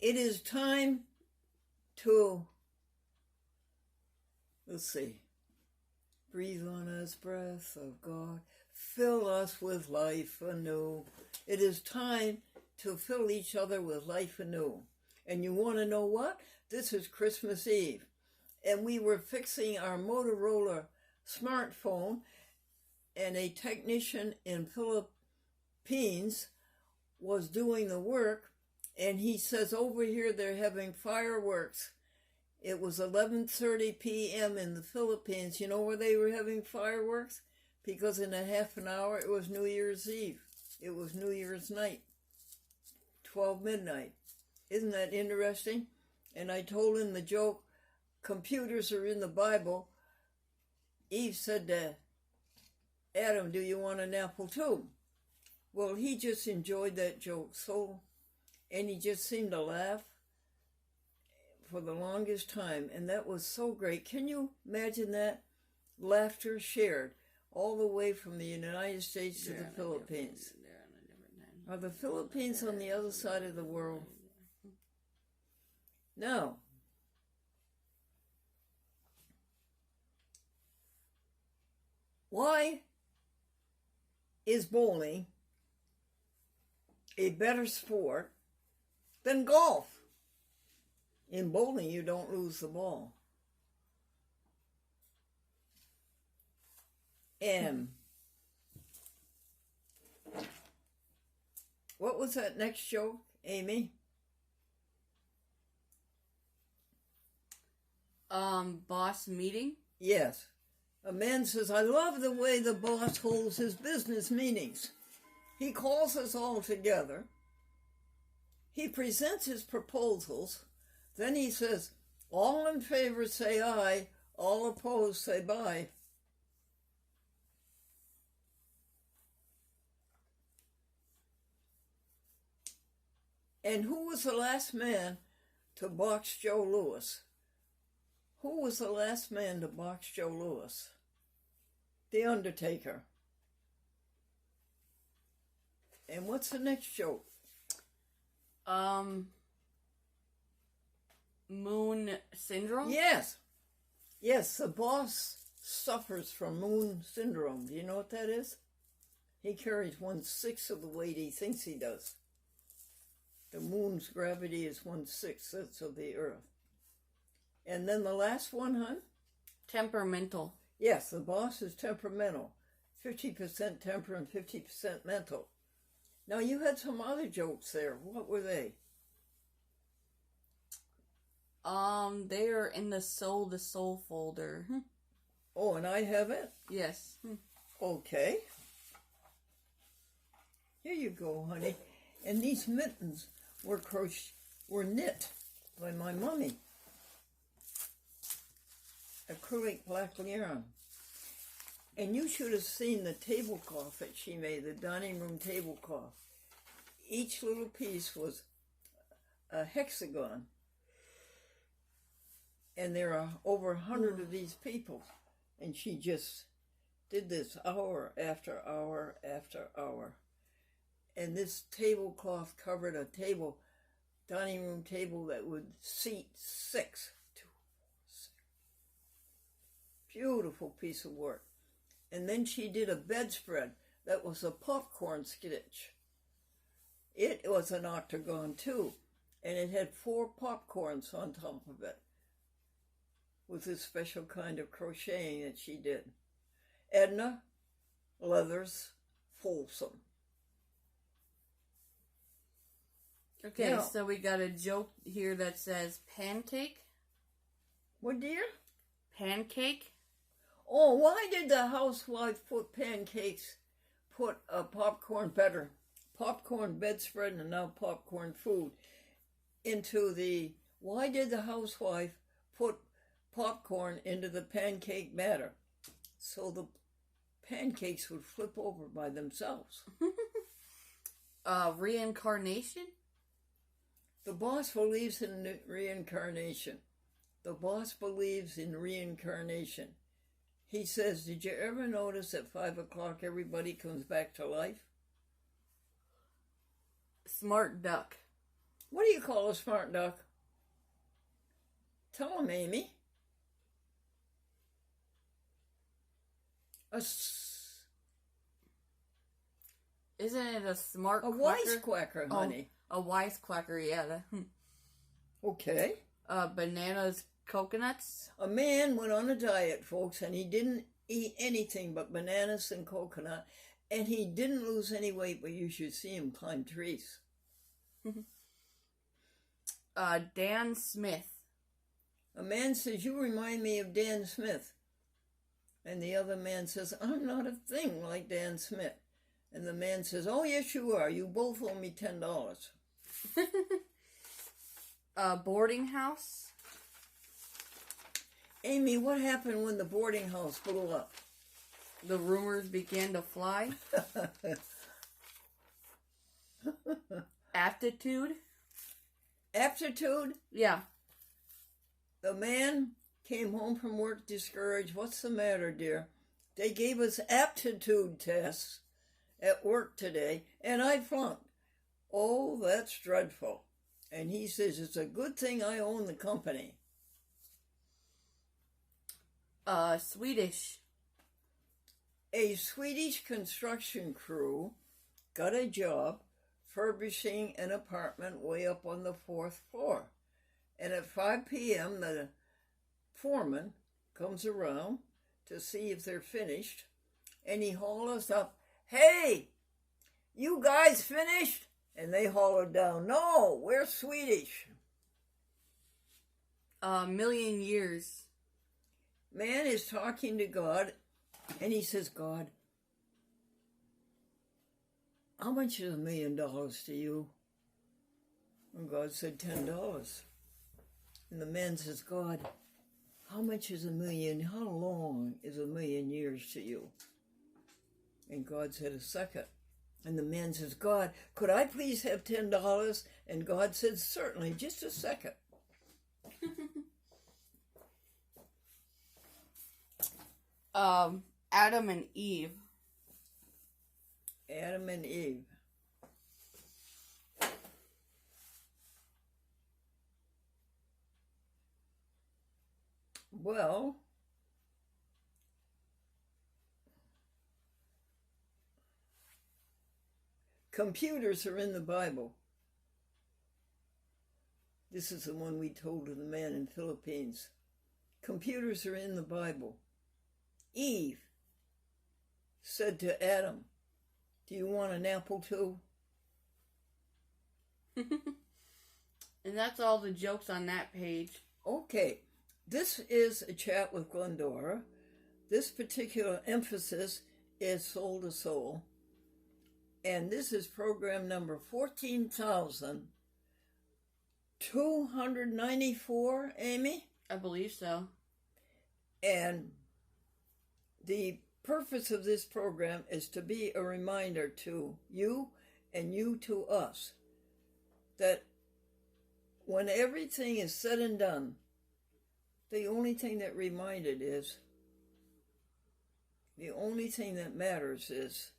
It is time to, breathe on us, breath of God, fill us with life anew. It is time to fill each other with life anew. And you want to know what? This is Christmas Eve. And we were fixing our Motorola smartphone, and a technician in Philippines was doing the work, and he says over here they're having fireworks. It was 11:30 p.m. in the Philippines. You know where they were having fireworks? Because in a half an hour it was New Year's Eve. It was New Year's night, 12 midnight. Isn't that interesting? And I told him the joke, computers are in the Bible. Eve said to Adam, do you want an apple too? Well, he just enjoyed that joke so, and he just seemed to laugh for the longest time, and that was so great. Can you imagine that? Laughter shared all the way from the United States to the Philippines. Are the Philippines on the other side of the world? Now, why is bowling a better sport than golf? In bowling, you don't lose the ball. And what was that next joke, Amy? Boss meeting? Yes. A man says, I love the way the boss holds his business meetings. He calls us all together. He presents his proposals. Then he says, all in favor say aye, all opposed say bye. And who was the last man to box Joe Louis? Who was the last man to box Joe Louis? The Undertaker. And what's the next joke? Moon syndrome? Yes. Yes, the boss suffers from moon syndrome. Do you know what that is? He carries 1/6 of the weight he thinks he does. The moon's gravity is 1/6 that's of the earth. And then the last one, hon? Temperamental. Yes, the boss is temperamental. 50% temper and 50% mental. Now, you had some other jokes there. What were they? They are in the Soul to Soul folder. Oh, and I have it? Yes. Okay. Here you go, honey. And these mittens were knit by my mummy. Acrylic black yarn. And you should have seen the tablecloth that she made, the dining room tablecloth. Each little piece was a hexagon. And there are over 100 of these people. And she just did this hour after hour after hour. And this tablecloth covered a dining room table that would seat 6. Beautiful piece of work. And then she did a bedspread that was a popcorn stitch. It was an octagon too, and it had 4 popcorns on top of it with this special kind of crocheting that she did. Edna Leathers Folsom. Okay, now, so we got a joke here that says pancake. What, dear? Pancake? Oh, why did the housewife put a popcorn bedspread and now popcorn food why did the housewife put popcorn into the pancake batter? So the pancakes would flip over by themselves. Reincarnation? The boss believes in reincarnation. The boss believes in reincarnation. He says, did you ever notice at 5 o'clock everybody comes back to life? Smart duck. What do you call a smart duck? Tell him, Amy. Isn't it a smart A wisecracker, honey. Oh, a wisecracker, yeah. Okay. Bananas, coconuts. A man went on a diet, folks, and he didn't eat anything but bananas and coconut, and he didn't lose any weight, but you should see him climb trees. Dan Smith. A man says, you remind me of Dan Smith. And the other man says, I'm not a thing like Dan Smith. And the man says, oh, yes, you are. You both owe me $10. Boarding house. Amy, what happened when the boarding house blew up? The rumors began to fly. Aptitude. Aptitude? Yeah. The man came home from work discouraged. What's the matter, dear? They gave us aptitude tests at work today, and I flunked. Oh, that's dreadful. And he says, it's a good thing I own the company. Swedish. A Swedish construction crew got a job furbishing an apartment way up on the 4th floor. And at 5 p.m., the foreman comes around to see if they're finished, and he hollers up, hey, you guys finished? And they hollered down, no, we're Swedish. Million years. Man is talking to God, and he says, God, how much is $1 million to you? And God said, $10. And the man says, God, how much is 1 million? How long is 1 million years to you? And God said, a second. And the man says, God, could I please have $10? And God said, certainly, just a second. Adam and Eve. Adam and Eve. Well, computers are in the Bible. This is the one we told to the man in the Philippines. Computers are in the Bible. Eve said to Adam, do you want an apple too? And that's all the jokes on that page. Okay, this is a chat with Glendora. This particular emphasis is soul to soul. And this is program number 14,294, Amy? I believe so. And the purpose of this program is to be a reminder to you and you to us that when everything is said and done, the only thing that matters is,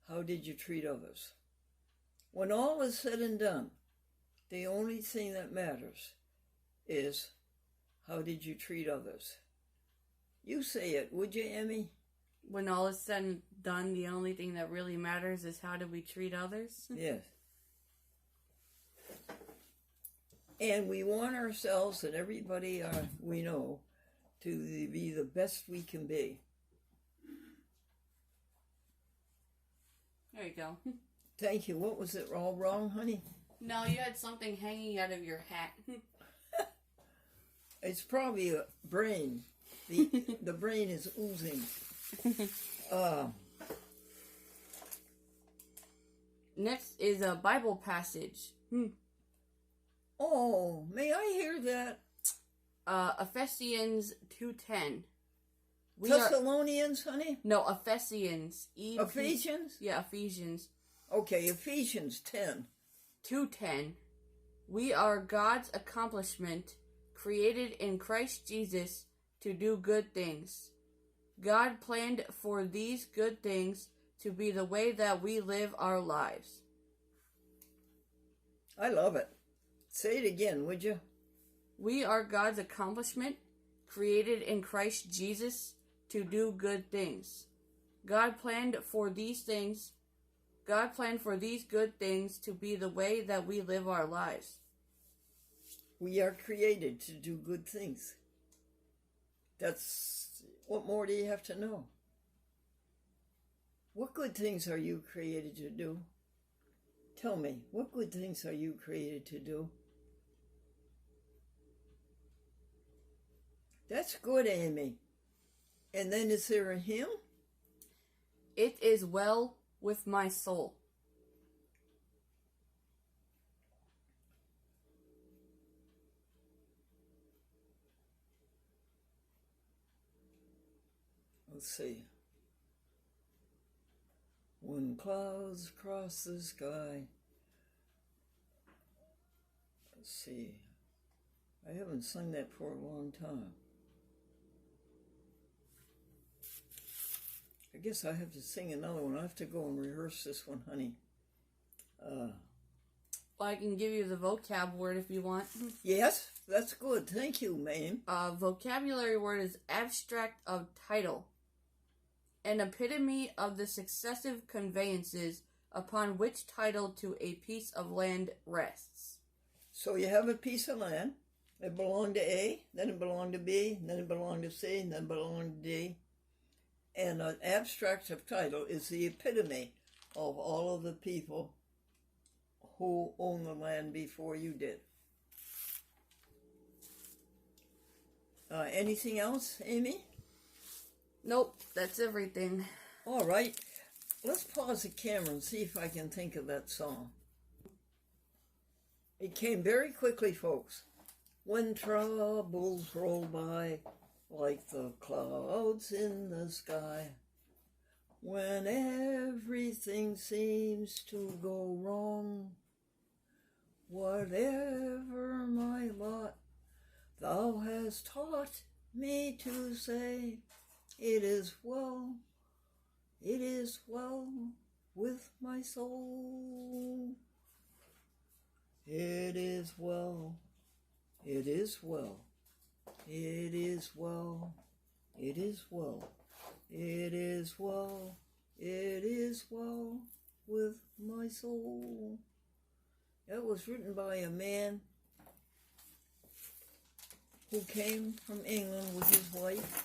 how did you treat others? When all is said and done, the only thing that matters is, how did you treat others? You say it, would you, Emmy? When all is said and done, the only thing that really matters is how do we treat others? Yes. And we want ourselves and everybody we know to be the best we can be. There you go. Thank you. What was it all wrong, honey? No, you had something hanging out of your hat. It's probably a brain. The brain is oozing. Next is a Bible passage. Oh, may I hear that? Ephesians 2:10. Thessalonians, honey? No, Ephesians. Ephesians? Yeah, Ephesians. Okay, Ephesians 10. 2:10. We are God's accomplishment, created in Christ Jesus to do good things. God planned for these good things to be the way that we live our lives. I love it. Say it again, would you? We are God's accomplishment, created in Christ Jesus to do good things. God planned for these good things to be the way that we live our lives. We are created to do good things. What more do you have to know? What good things are you created to do? Tell me, what good things are you created to do? That's good, Amy. And then is there a hymn? It is well with my soul. Let's see. When clouds cross the sky. Let's see. I haven't sung that for a long time. I guess I have to sing another one. I have to go and rehearse this one, honey. Well, I can give you the vocab word if you want. Yes, that's good. Thank you, ma'am. Vocabulary word is abstract of title. An epitome of the successive conveyances upon which title to a piece of land rests. So you have a piece of land. It belonged to A, then it belonged to B, then it belonged to C, and then it belonged to D. And an abstract of title is the epitome of all of the people who owned the land before you did. Anything else, Amy? Nope, that's everything. All right. Let's pause the camera and see if I can think of that song. It came very quickly, folks. When troubles roll by like the clouds in the sky, when everything seems to go wrong, whatever my lot, thou hast taught me to say, it is well with my soul. It is well, it is well, it is well, it is well, it is well, it is well with my soul. That was written by a man who came from England with his wife,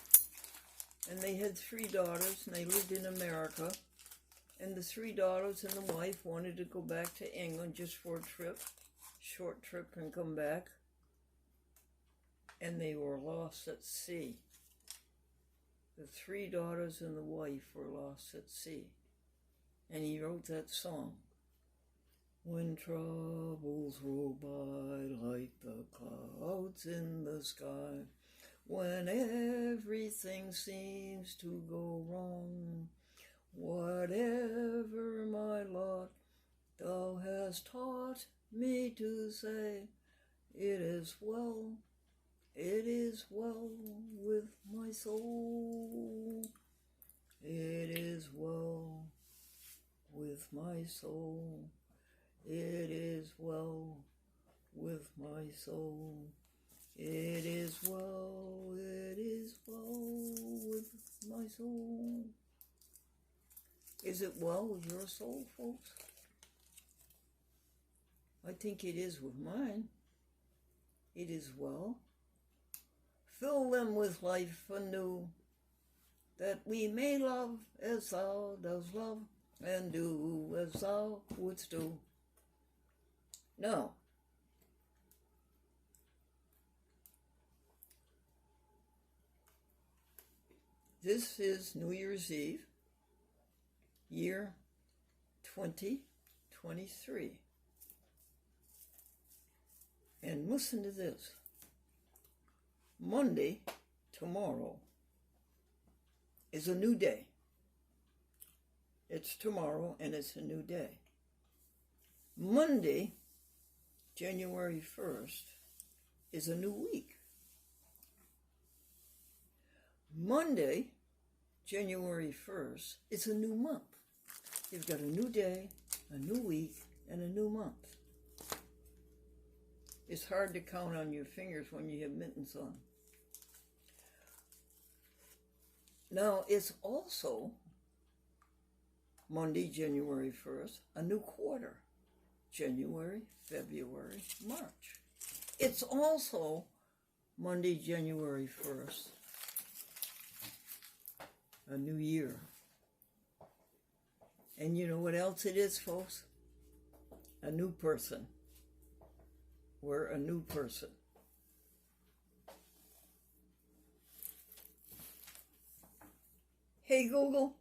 and they had 3 daughters, and they lived in America. And the 3 daughters and the wife wanted to go back to England just for a short trip, and come back. And they were lost at sea. The 3 daughters and the wife were lost at sea. And he wrote that song. When troubles roll by like the clouds in the sky, when everything seems to go wrong, whatever my lot, thou hast taught me to say, it is well with my soul. It is well with my soul. It is well with my soul. It is well with my soul. Is it well with your soul, folks? I think it is with mine. It is well. Fill them with life anew, that we may love as thou dost love, and do as thou wouldst do. Now, this is New Year's Eve, year 2023. And listen to this. Monday, tomorrow, is a new day. It's tomorrow and it's a new day. Monday, January 1st, is a new week. Monday, January 1st, is a new month. You've got a new day, a new week, and a new month. It's hard to count on your fingers when you have mittens on. Now, it's also Monday, January 1st, a new quarter. January, February, March. It's also Monday, January 1st, a new year. And you know what else it is, folks? A new person. We're a new person. Hey, Google,